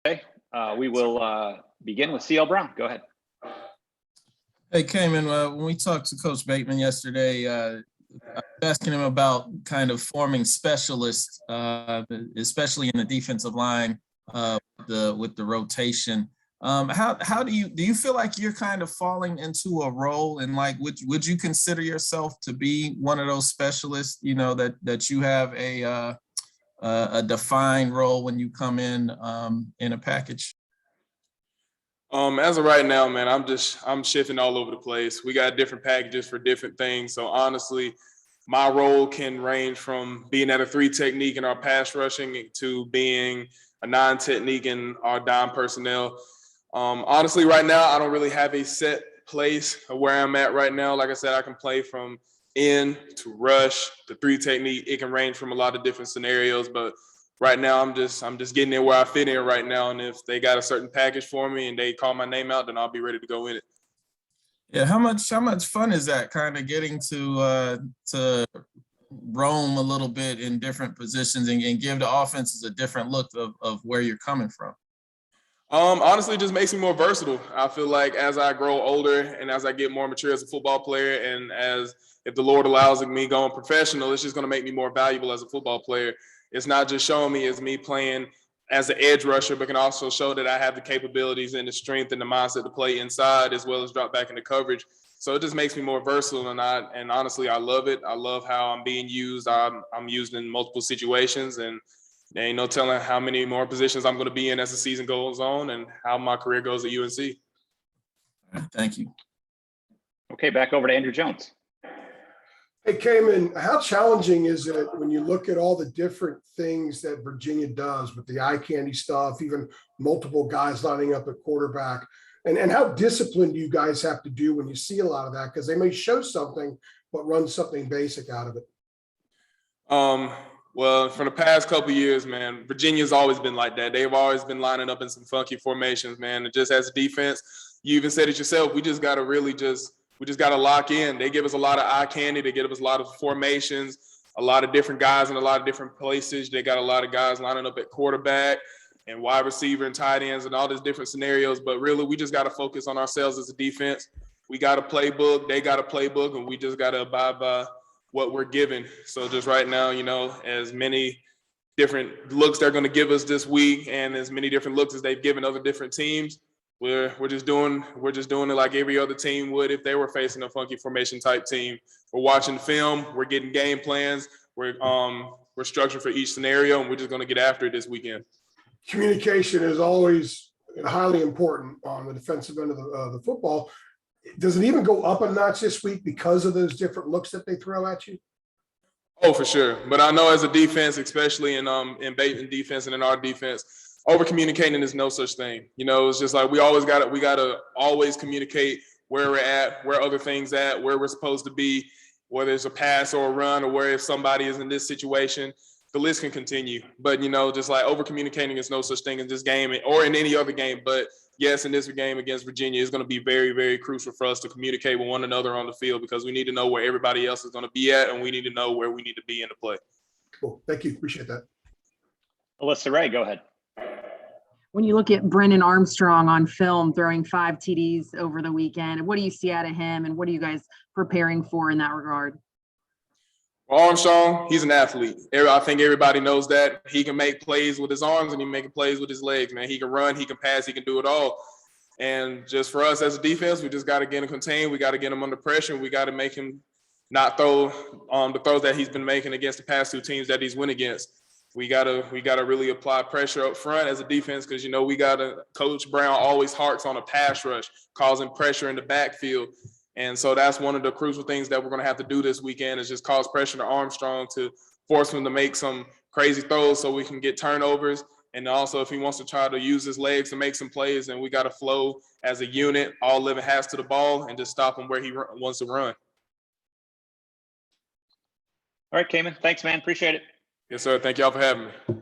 Okay, we will begin with CL Brown. Go ahead. Hey, Kaimon, when we talked to Coach Bateman yesterday, I was asking him about kind of forming specialists, especially in the defensive line with the rotation. How do you feel like you're kind of falling into a role, and like would you consider yourself to be one of those specialists? You know that you have a defined role when you come in a package. As of right now, man, I'm shifting all over the place. We got different packages for different things. So honestly, my role can range from being at a 3 technique in our pass rushing to being a 9 technique in our dime personnel. Honestly, right now, I don't really have a set place of where I'm at right now. Like I said, I can play from in to rush to 3 technique. It can range from a lot of different scenarios, but right now I'm just getting in where I fit in right now. And if they got a certain package for me and they call my name out, then I'll be ready to go in it. Yeah, how much fun is that, kind of getting to roam a little bit in different positions and give the offenses a different look of where you're coming from? Honestly, it just makes me more versatile. I feel like as I grow older and as I get more mature as a football player, and if the Lord allows me going professional, it's just going to make me more valuable as a football player. It's not just showing me as me playing as an edge rusher, but can also show that I have the capabilities and the strength and the mindset to play inside as well as drop back into coverage. So it just makes me more versatile, and honestly, I love it. I love how I'm being used. I'm used in multiple situations, and there ain't no telling how many more positions I'm going to be in as the season goes on and how my career goes at UNC. Thank you. Okay, back over to Andrew Jones. Hey, Kaimon, how challenging is it when you look at all the different things that Virginia does with the eye candy stuff, even multiple guys lining up at quarterback, and how disciplined do you guys have to do when you see a lot of that? Because they may show something, but run something basic out of it. Well, for the past couple of years, man, Virginia's always been like that. They've always been lining up in some funky formations, man. And just as a defense, you even said it yourself, we just got to lock in. They give us a lot of eye candy. They give us a lot of formations, a lot of different guys in a lot of different places. They got a lot of guys lining up at quarterback and wide receiver and tight ends and all these different scenarios. But really, we just got to focus on ourselves as a defense. We got a playbook. They got a playbook, and we just got to abide by what we're given. So just right now, as many different looks they're going to give us this week and as many different looks as they've given other different teams, we're just doing it like every other team would if they were facing a funky formation type team. We're watching film, we're getting game plans, we're structured for each scenario, and we're just going to get after it this weekend. Communication is always highly important on the defensive end of the football. Does it even go up a notch this week because of those different looks that they throw at you? Oh, for sure. But I know as a defense, especially in Bateman defense and in our defense, over communicating is no such thing. It's just like we gotta always communicate where we're at, where other things at, where we're supposed to be, whether it's a pass or a run, or where if somebody is in this situation. The list can continue. But just like over communicating is no such thing in this game or in any other game. But yes, in this game against Virginia, it's going to be very, very crucial for us to communicate with one another on the field, because we need to know where everybody else is going to be at, and we need to know where we need to be in the play. Cool. Thank you. Appreciate that. Alyssa Ray, go ahead. When you look at Brennan Armstrong on film throwing 5 TDs over the weekend, what do you see out of him, and what are you guys preparing for in that regard? Armstrong, he's an athlete. I think everybody knows that. He can make plays with his arms and he making plays with his legs, man. He can run, he can pass, he can do it all. And just for us as a defense, we just got to get him contained. We got to get him under pressure. We got to make him not throw the throws that he's been making against the past 2 teams that he's went against. We gotta really apply pressure up front as a defense, because Coach Brown always harks on a pass rush, causing pressure in the backfield. And so that's one of the crucial things that we're going to have to do this weekend, is just cause pressure to Armstrong to force him to make some crazy throws so we can get turnovers. And also, if he wants to try to use his legs to make some plays, then we got to flow as a unit, all 11 halves to the ball, and just stop him where he wants to run. All right, Kaimon. Thanks, man. Appreciate it. Yes, sir. Thank y'all for having me.